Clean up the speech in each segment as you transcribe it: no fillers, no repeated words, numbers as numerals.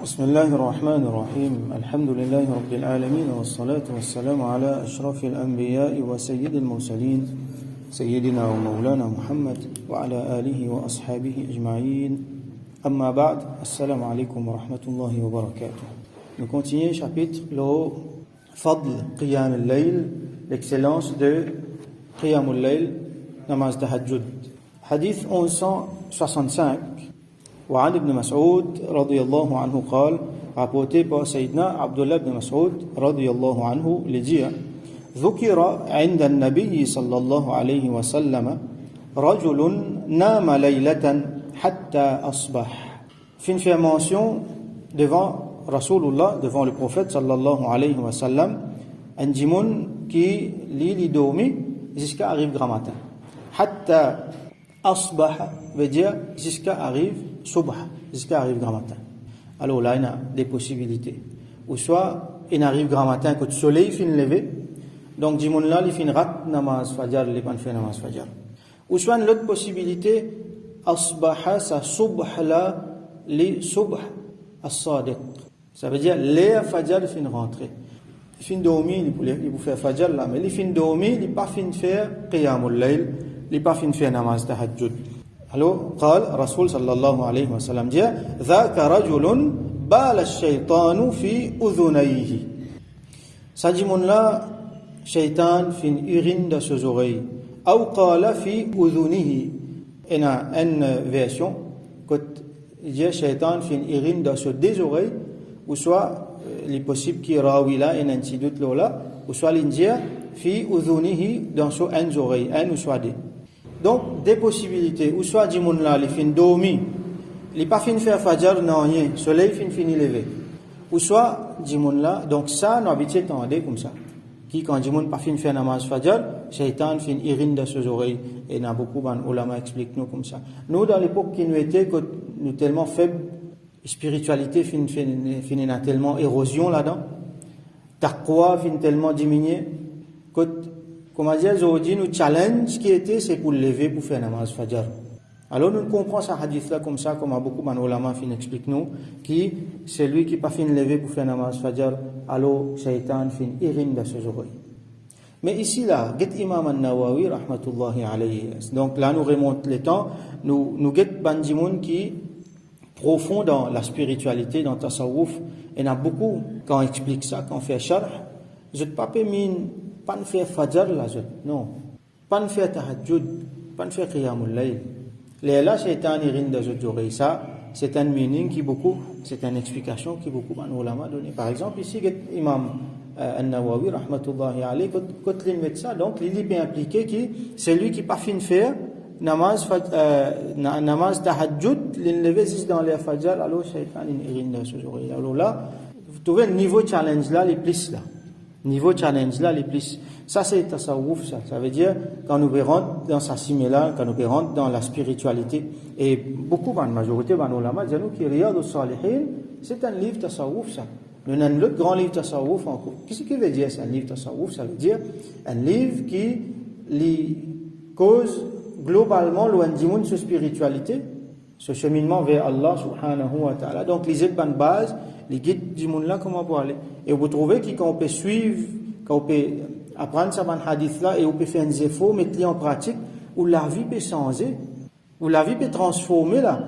بسم الله الرحمن الرحيم الحمد لله رب العالمين والصلاة والسلام على أشرف الأنبياء وسيد المرسلين سيدنا ومولانا محمد وعلى آله وأصحابه أجمعين أما بعد السلام عليكم ورحمة الله وبركاته. Nous continuons chapitre le Fadl Qiyam al-Layl, l'excellence de Qiyam al-Layl, namaz tahajjud. Hadith 1165 وعن ابن مسعود رضي الله عنه قال rapporté par Sayyidina Abdullah ibn Mas'ud رضي الله عنه les dire ذكر عند النبي صلى الله عليه وسلم رجل نام ليلة حتى أصبح. Fin fait mention devant Rasulullah, devant le prophète sallallahu alayhi wa sallam, un djimoun qui lit dormi jusqu'à arrive grand matin. Hatta asbah veut dire jusqu'à arrive subh, jusqu'à arrive grand matin. Alors là, il y a des possibilités. Ou soit, il arrive grand matin quand le soleil finit de lever, donc djimoun là, il finit rat namaz fajar, il pas fait namaz fajar. Ou soit, l'autre possibilité, asbaha, sa subh là, les subh as-sadiq. Ça veut dire, les fajar, il finit rentrer. Il finit dormir, il peut faire fajar là, mais il finit dormir, il pas finit faire qiyamul layl, il pas finit faire namaz tahajjud. Alors, قال رسول صلى الله عليه وسلم dit ذاك رجل بال الشيطان في أذنيه. Ça dit mon là, shaitan fin urine dans ses oreilles. أو قال في أذنه. Il y a une version que dit shaitan fin urine dans ses deux oreilles, ou soit il est possible qu'il rawi là un antidote là, ou soit il dit في أذنه dans ses un oreille, un ou soit deux. Donc, des possibilités. Ou soit, djimoun là, il finit dormir, il pas fin faire fajar, non rien, soleil finit lever. Ou soit, djimoun là, donc ça, nous habituons à comme ça. Qui, quand djimoun pas fin faire namaz fajar, shaitan fin irine dans ses oreilles. Et n'a beaucoup d'ulama expliquent nous comme ça. Nous, dans l'époque qui nous était, que nous tellement faibles, spiritualité fin tellement érosion là-dedans, taqwa fin tellement diminué, que comme on dit aujourd'hui, nous challenge qui était, c'est pour lever, pour faire namaz fajar. Alors nous comprenons ce hadith-là comme ça, comme beaucoup d'ulama fin explique nous, qui c'est lui qui pas fin lever pour faire namaz fajar, alors shaitan fin irine dans ses oreilles. Mais ici là, get Imam al-Nawawi rahmatullahi alayhi. Donc là nous remonte le temps, nous get bandimoun qui profond dans la spiritualité, dans tasawwuf, et il y en a beaucoup quand on explique ça, quand on fait sharh, je ne pas mine pas faire fajar là, non. Pas faire tahajjud, pas faire qiyamul layl. Là, shaitan irine dans les oreilles. Ça, c'est un meaning qui beaucoup, c'est une explication qui beaucoup d'ulama donné. Par exemple, ici, Imam al-Nawawi, rahmatullahi alayhi, quand il met ça, donc, il est bien impliqué qui, c'est lui qui pas fin faire namaz tahajjud, il levé dans les fajar, alors shaitan irine dans ses oreilles. Alors là, vous trouvez le niveau challenge là, les plus là. Niveau challenge là, les plus. Ça, c'est tasawwuf, ça. Ça veut dire, quand nous rentrons dans sa simila, quand nous rentrons dans la spiritualité. Et beaucoup, la majorité, ulama, disent que Riyad al-Salihin, c'est un livre tasawwuf, ça. Nous avons un autre grand livre tasawwuf encore. Qu'est-ce que veut dire, c'est un livre tasawwuf? Ça veut dire, un livre qui, les cause, globalement, loin de sa spiritualité, ce cheminement vers Allah, subhanahu wa ta'ala. Donc, les bonnes bases, les guides du monde là, comment pour aller. Et vous trouvez qu'on peut suivre, qu'on peut apprendre ça dans hadith là, et on peut faire des efforts, mettre en pratique, où la vie peut changer, où la vie peut transformer là.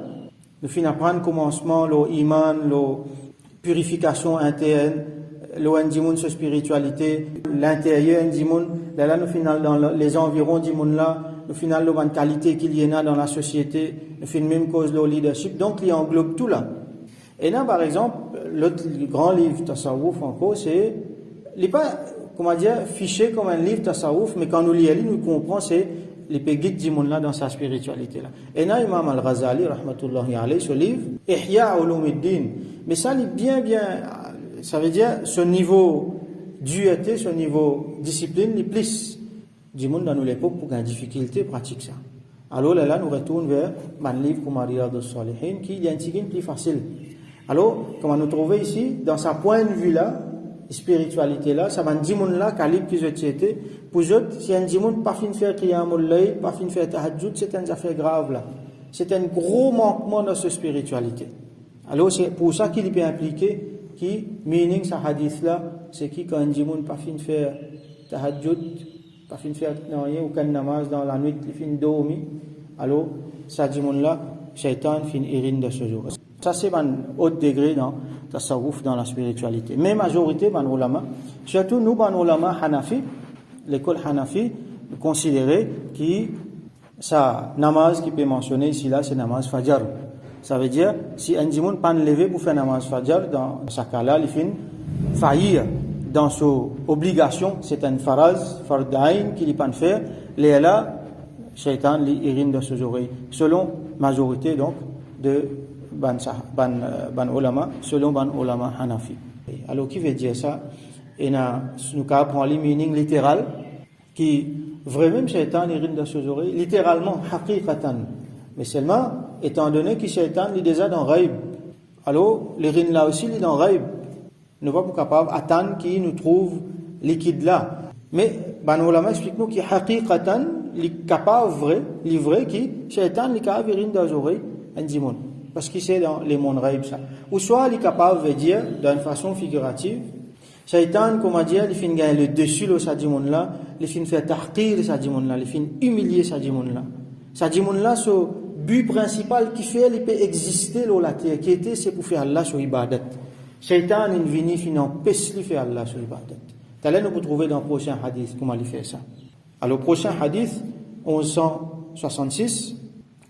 Nous finissons apprendre commencement, l'iman, la purification interne, le sur spiritualité, l'intérieur du monde, là nous finissons dans les environs du monde là, nous finissons la qualité qu'il y a dans la société, nous finissons même cause le leadership, donc il englobe tout là. Et là, par exemple, l'autre grand livre tasawwuf encore, c'est, il n'est pas, comment dire, fiché comme un livre tasawwuf, mais quand nous lisons, nous comprenons, c'est les guides du monde là dans sa spiritualité là. Et là, Imam al-Ghazali, rahmatullahi alayhi, ce livre, Ihya Ulumuddin. Mais ça, il est bien, ça veut dire, ce niveau dualité, ce niveau discipline, il est plus du monde dans nos époques pour une difficulté pratique ça. Alors là, nous retournons vers un livre comme Riyad al-Salihin, qui est un petit plus facile. Alors, comment nous trouver ici, dans sa point de vue là, spiritualité là, ça va un dimoun là, calibre qui était, pour eux, si un dimoun pas fin faire qiyamul layl, pas fin faire tahajjud, c'est une affaire grave là. C'est un gros manquement dans cette spiritualité. Alors c'est pour ça qu'il peut impliquer qui meaning sa hadith là, c'est qui quand un djimoun pas fin faire tahajjud, pas fin faire rien ou aucun namaz dans la nuit, il fin dormir. Alors ça djimoun là, shaitan fin irin de ce jour. Ça c'est un haut degré dans tasawwuf, dans la spiritualité. Mais majorité ban ulama, surtout nous ban ulama Hanafi, l'école Hanafi, considérer que ça namaz qui peut mentionner ici là c'est namaz fajr. Ça veut dire si un djimoun pas levé pour faire namaz fajr, dans ce cas-là il fin faillir dans son obligation, c'est un faraz fardain qu'il pas faire, les là shaitan li irin de ses oreilles selon majorité donc de ban ulama, selon ban ulama Hanafi. Alors qui veut dire ça? Et nous prend le meaning littéral qui vraiment shaitan irin de ses oreilles littéralement haqiqatan, mais seulement étant donné que shaitan est déjà dans ghaib, alors l'irin là aussi il est dans ghaib, nous pas capable attendre qu'il nous trouve liquide là, mais ban ulama explique nous que haqiqatan il est capable vrai, livré qui shaitan est capable irin dans les oreilles un djimoun, parce qu'il c'est dans les mondes ghaib ça, ou soit il est capable de dire d'une façon figurative shaitan, comme on dit, il fait gagner le dessus de sa djimoun là, il fait faire tahqir sa djimoun là, il fait humilier sa djimoun là. Sa djimoun là, ce but principal qui fait, il peut exister dans la terre, qui était, c'est pour faire Allah sur ibadat. Shaitan, il vient, il empêche de faire Allah sur ibadat. T'allez nous trouver dans le prochain hadith, comment il fait ça. Alors, le prochain hadith, 1166,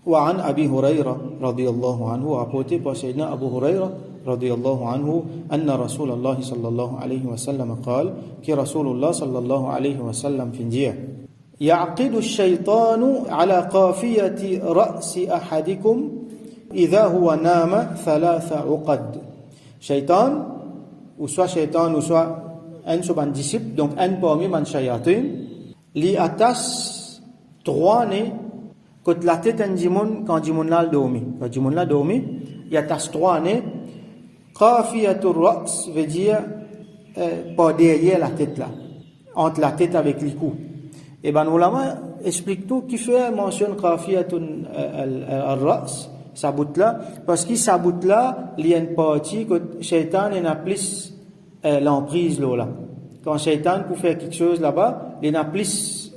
وعن أبي هريرة رضي الله عنه rapporté par Sayyidina Abu Huraira رضي الله عنه أن رسول الله صلى الله عليه وسلم قال كي رسول الله صلى الله عليه وسلم في نجيه يعقد الشيطان على قافية رأس أحدكم إذا هو نام 3 عقد. شيطان ou soit un de ses disciples, donc un parmi les shayatin, li attache 3 nez quand la tête d'un djimoun, quand djimoun là dormi. Quand djimoun là dormi, il attache 3 nez. Qafiyatur ra's veut dire pas derrière la tête là, entre la tête avec les coups. Et ben ulama explique tout qui fait mention qafiyatun al-ra's, sa bout là, parce que sa bout là, il y a une partie que shaitan n'a plus l'emprise là. Quand shaitan pour faire quelque chose là-bas, il n'a plus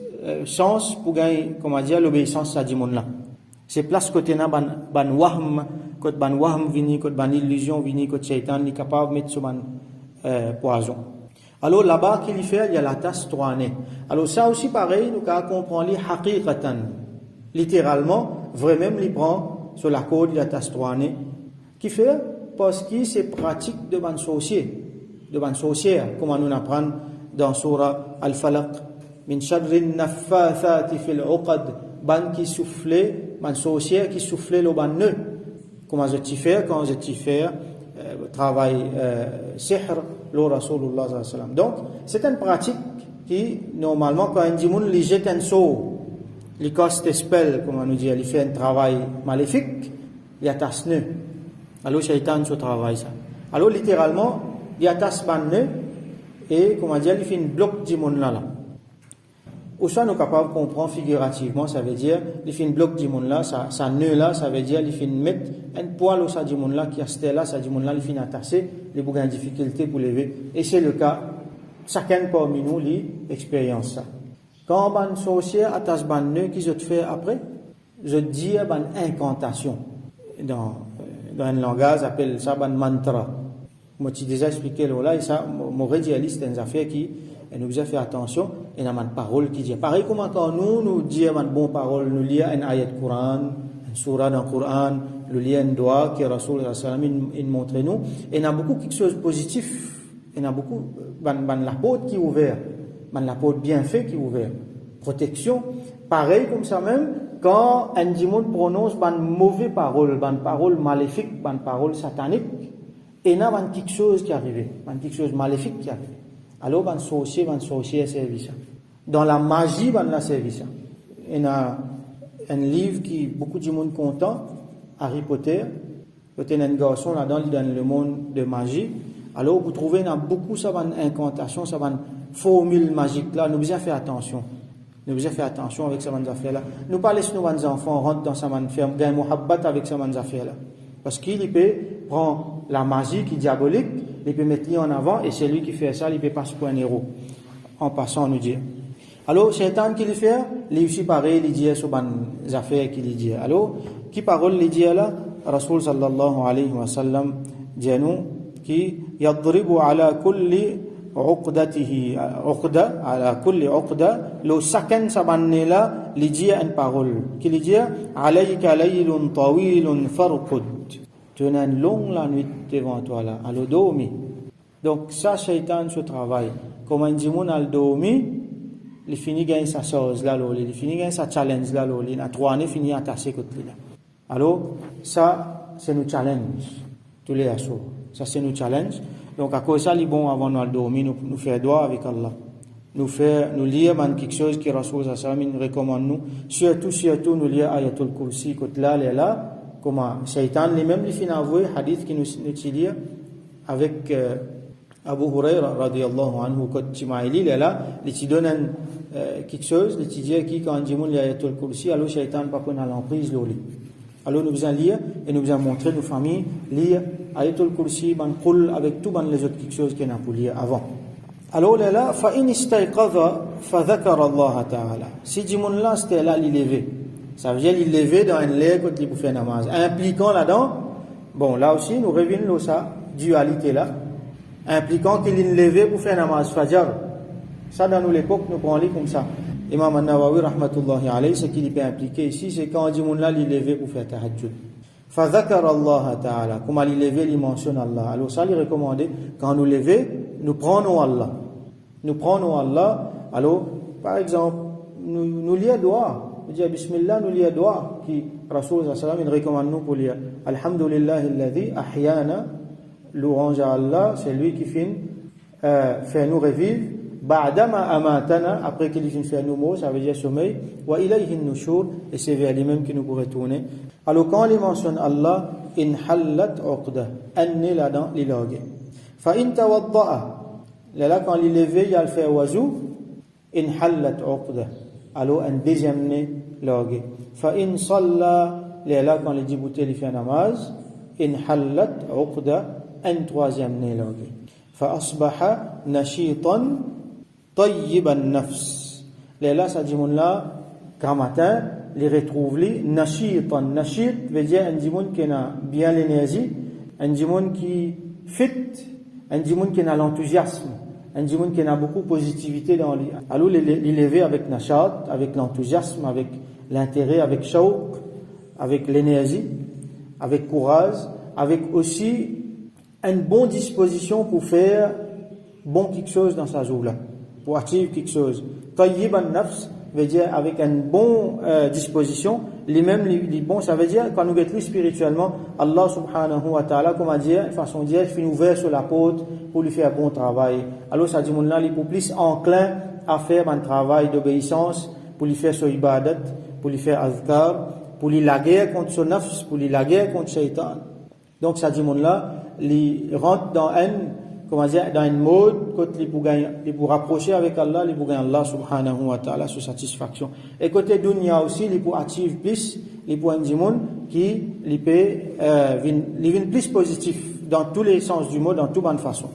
chance pour gagner, comment dire, l'obéissance à djimoun là. C'est place côté na ban wahm, côté ban wahm vini, côté ban illusion vini, côté shaitan est capable de mettre sur ban poison. Alors là-bas qu'il y fait, il y a la tasse 3 nez. Alors ça aussi pareil, nous comprend les haqiqatan. Littéralement, vraiment il prend sur la corde la tasse 3 nez. Qui fait parce que c'est pratique de ban sorcière, comme on nous apprend dans surah Al-Falaq. Min sharri naffathati fil uqad, ban qui soufflait, ban sorcière qui soufflait le ban nœud. Comment je t'y fais quand je t'y fais travail sihr le Rasulullah sallallahu alayhi wa sallam. Donc c'est une pratique qui normalement quand un djimoun lui jette un sort, lui casse des spells, comme on nous dit, il fait un travail maléfique, il attache nœud. Alors shaitan se travaille ça. Alors littéralement il attache ban nœud et comment dire, il fait une bloc djimoun là. Ou soit nous sommes capables de comprendre figurativement, ça veut dire, il fait une bloc djimoun là, ça nœud là, ça veut dire, il fait mettre un poil au sa djimoun là, qui a resté là, sa djimoun là, il fait attacher, il y a une difficulté pour lever. Et c'est le cas, chacun parmi nous, l'expérience ça. Quand un sorcier attache un nœud, qui je te fais après? Je dis une incantation. Dans un langage, appelle ça un mantra. Moi, tu déjà expliqué là, et ça, mon rédialiste, c'est une affaire qui, et nous avons fait attention, et nous avons une parole qui dit. Pareil comme quand nous disons une bonne parole, nous lisons une ayat du Coran, une surah dans le Coran, nous lisons un doigt que Rasul il montre nous, et il y a beaucoup quelque chose de positif, il y a beaucoup, la porte qui est ouverte, la porte bien fait qui est ouverte, protection. Pareil comme ça même, quand un djimoun prononce une mauvaise parole, une parole maléfique, une parole satanique, et il y a quelque chose qui arrive, quelque chose maléfique qui arrive. Alors, un sorcier a servi ça. Dans la magie, on a servi ça. Il y a un livre qui beaucoup de monde content, Harry Potter. Il y a un garçon là-dedans, dans le monde de magie. Alors, vous trouvez beaucoup ça, une incantation, ça, une formule magique là. Nous devons faire attention. Nous devons faire attention avec ces affaires là. Nous pas laisser nos enfants rentrer dans sa ferme, gagner muhabbat avec ces affaires là. Parce qu'il peut prend la magie qui est diabolique, il peut mettre lui en avant, et c'est lui qui fait ça, il peut passer pour un héros, en passant, nous dire. Alors, Shaitan qui le fait, lui aussi pareil, il dit sur les affaires qu'il dit. Alors, qui parole il dit là? Rasul sallallahu alayhi wa sallam dit nous, qui yadribu ala kulli uqdatihi, uqda, ala kulli uqda, le sakan sabanne là, il dit une parole, qui lui dit, alayka laylun tawilun farqud. Tu as une longue la nuit devant toi là, alors dormi. Donc, ça, Shaitan se travaille. Comme on dit, mon al dormi, il finit gagner sa chose là, il finit gagner sa challenge là, il a 3 années fini à tasser côté là. Alors, ça, c'est nos challenge, tous les assos. Ça, c'est nos challenge. Donc, à cause de ça, il est bon avant de dormir, nous faire droit avec Allah. Nous lire quelque chose que Rasul sallallahu nous recommande nous. Surtout, nous lire Ayatul Kursi, côté là, comment Shaitan lui-même, il finit avouer, hadith qui nous dit avec, Abu Huraira radiyallahu anhu quand Timaïli là il te donne quelque chose il te dit qui quand dit mon ayatul kursi alors Shaitan pas prendre l'emprise loli alors nous allons lire et nous allons montrer nos familles lire ayatul kursi ban qul avec tout ban les autres quelque chose qu'on a pour lire avant alors là fa in istayqadha fa dhakara Allah ta'ala si dit mon là c'était là il lever ça veut dire il lever dans un lit quand il pour faire namaz impliquant là-dedans bon là aussi nous revenons ça dualité là impliquant qu'il est levé pour faire namaz fajr. Ça, dans nous l'époque, nous prenons comme ça. Imam An-Nawawi, rahmatullahi alayhi, ce qu'il peut impliquer ici, c'est quand on dit, là, il est levé pour faire tahajjud. Fadhakar Allah ta'ala. Comment il est levé, il mentionne Allah. Alors, ça, il est recommandé, quand nous levons, nous prenons Allah. Nous prenons Allah. Alors, par exemple, nous lions doigt. Nous disons, Bismillah, nous lions doigt, qui, Rasul sallallahu alayhi wa sallam, il recommande nous pour lire. Alhamdulillahi alladhi ahyana. Louange à Allah, c'est lui qui fait nous revivre. Ba'dama amatana, après qu'il finit faire nous mort, ça veut dire sommeil. Wa ilayhi nushur, et c'est vers lui-même qui nous pourrait tourner. Alors quand il mentionne Allah, in hallat uqda, anni là-dedans, l'ilogue. Fa in tawadda'a, là quand il est levé, il a le fait wazou, in hallat uqda. Alors un deuxième né, l'ilogue. Fa in salla, là quand il dit bouter, il fait namaz, in hallat uqda, un troisième né logé. Fa asbaha nashitan tayyiban nafs. Là, ça dit mon là, grand matin, les retrouve les nashitan. Nashit veut dire un dimon qui a bien l'énergie, un dimon qui fit, un dimon qui a l'enthousiasme, un dimon qui a beaucoup de positivité dans lui. Alors, les lever avec nashat, avec l'enthousiasme, avec l'intérêt, avec shawq, avec l'énergie, avec courage, avec aussi une bonne disposition pour faire bon quelque chose dans sa journée, pour activer quelque chose. Tayyib an-nafs veut dire avec une bonne disposition, les mêmes les bons, ça veut dire quand nous mettons spirituellement, Allah subhanahu wa ta'ala, comme on dit, façon de dire, il fait ouvert sur la porte pour lui faire un bon travail. Alors ça dit, là, il est plus enclin à faire un travail d'obéissance, pour lui faire son ibadat, pour lui faire azkar, pour lui la guerre contre son nafs, pour lui la guerre contre Shaitan. Donc ça dit, là, il rentre dans un mode côté pour rapprocher avec Allah, il pour gagner Allah subhanahu wa ta'ala sur satisfaction. Et côté dunya aussi, il pour active plus, il pour un dimon qui il peut plus positif dans tous les sens du mot, dans toute bonne façon.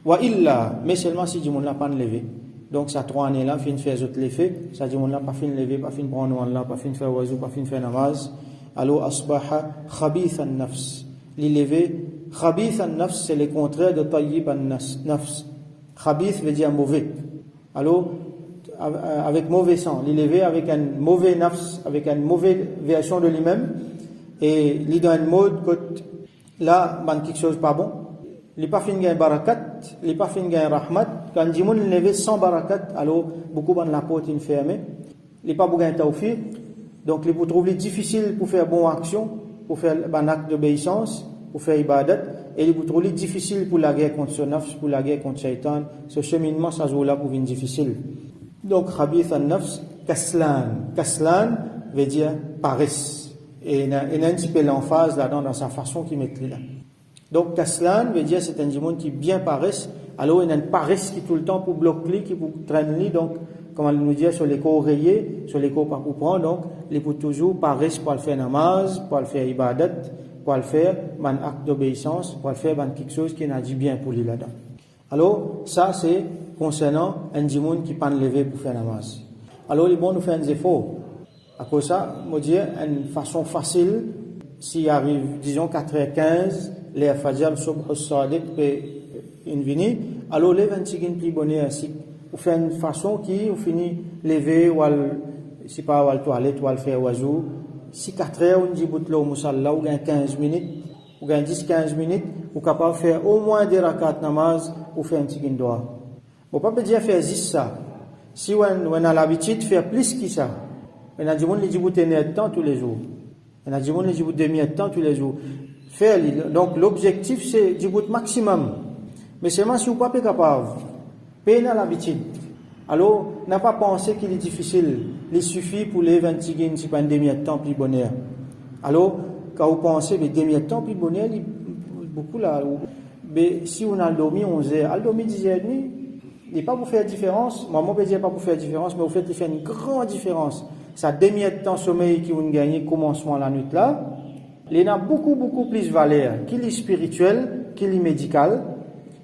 Wa illa, mais seulement si dimon là pas levé. Donc ça 3 années là, fin faire autres l'effet, ça dimon là pas fin lever, pas fin prendre Allah, pas fin faire wazou, pas fin faire namaz. Alors asbaha khabith an-nafs. L'élevé, khabith an-nafs, c'est le contraire de tayyib an-nafs. Khabith veut dire mauvais. Alors, avec mauvais sang. L'élevé avec un mauvais nafs, avec une mauvaise version de lui-même. Et il est dans un mode que là, il quelque chose pas bon. Il n'est pas fin de barakat, il n'est pas fin de rahmat. Quand il dit levé sans barakat, alors beaucoup de la porte est fermée. Il n'est pas beaucoup de tawfiq. Donc, il vous trouve difficile pour faire bonne action, pour faire un acte d'obéissance, pour faire ibadat, et il vous trouve difficile pour la guerre contre son nafs, pour la guerre contre Shaitan. Ce cheminement, ça joue là pour venir difficile. Donc, khabith an-nafs, kaslan. Kaslan veut dire paresse. Et il y a un petit peu l'emphase là-dedans dans sa façon qu'il met là. Donc, kaslan veut dire c'est un démon qui bien paresse. Alors, il y a une paresse qui tout le temps pour bloquer, qui pour traîner. Donc, comme on nous dit sur les corps rayés, sur les corps pas pour prendre. Donc, les pour toujours paresse pour le faire namaz, pour le faire ibadat, pour le faire, un acte d'obéissance, pour le faire quelque chose qui n'a dit bien pour lui là-dedans. Alors, ça c'est concernant un dimoun qui peut lever pour faire la namaz. Alors, il est bon nous faire un effort. À cause de ça, je dire, une façon facile, s'il arrive, disons 4h15, les Fajr, Subh, Sadiq, et Invini, alors les 25 plus bonheur, si vous faites une façon qui, vous finissez lever, ou si pas, ou à la toilette, ou à le faire oiseau, si 4h, on dit, bout là au Moussalla, ou gagne 15 minutes, ou gagne 10-15 minutes, vous êtes capable de faire au moins des rakat namaz, ou faire un petit doigt. Vous ne pouvez pas dire faire 10 ça. Si on a l'habitude de faire plus que ça, on a dit qu'on les dit de temps tous les jours. On a dit qu'on les dit demi de temps tous les jours. Faire, donc l'objectif c'est du maximum. Mais seulement si vous n'êtes pas capable, peine à l'habitude. Alors, n'a pas pensé qu'il est difficile. Il suffit pour les 20 secondes, c'est pas un demi de temps plus bonheur. Alors, quand vous pensez, mais demi de temps plus bonheur, il beaucoup là. Mais si on a dormi 11h, on a dormi 10h30, il n'est pas pour faire différence. Moi, je ne peux dire pas pour faire différence, mais vous faites faire une grande différence. Ça demi de temps sommeil qui vous gagnez commencement la nuit là, il y a beaucoup plus valeur qu'il est spirituel, qu'il est médical,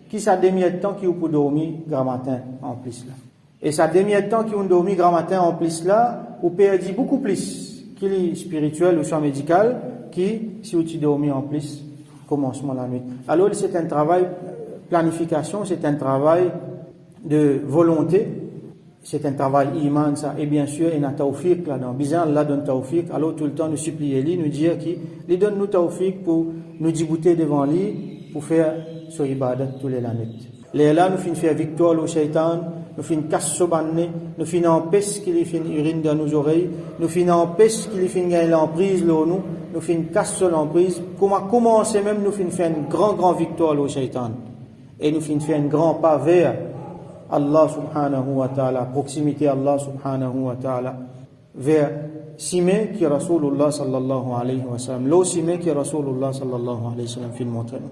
qui ça demi de temps qui vous peut dormir grand matin en plus là. Et ça demi de temps qui vous dormir grand matin en plus là, vous perdez beaucoup plus qu'il est spirituel ou soit médical, qui si vous dormez en plus commencement la nuit. Alors c'est un travail planification, c'est un travail de volonté, c'est un travail iman ça, et bien sûr il y a tawfiq là-dedans. Bizarre Allah donne tawfiq, alors tout le temps nous supplier lui, nous dire qu'il donne nous tawfiq pour nous débouter devant lui pour faire ce ibadat tous les nuits. Les là nous finissons faire victoire au shaitan, nous finissons casse ce banné, nous finissons empêcher qu'il finisse urine dans nos oreilles, nous finissons empêcher qu'il finisse gagner l'emprise là nous finissons casse l'emprise. Comment commencer même nous finissons faire une grande victoire au shaitan et nous finissons faire un grand pas vers Allah subhanahu wa ta'ala, proximité Allah subhanahu wa ta'ala, vers Simé qui est Rasulullah sallallahu alayhi wa sallam, l'eau Simé qui est Rasulullah sallallahu alayhi wa sallam, film montre nous.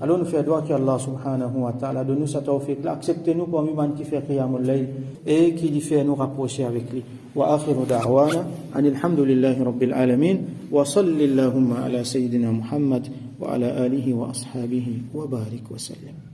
Alors nous faisons droit que Allah subhanahu wa ta'ala donne nous sa tawfiq là, acceptez-nous parmi les qui fait qiyamul layl et qui lui fait nous rapprocher avec lui. Wa akhiru da'wana anil hamdulillahi rabbil alamin wa salli allahumma ala sayyidina Muhammad wa ala alihi wa ashabihi wa barik wa sallam.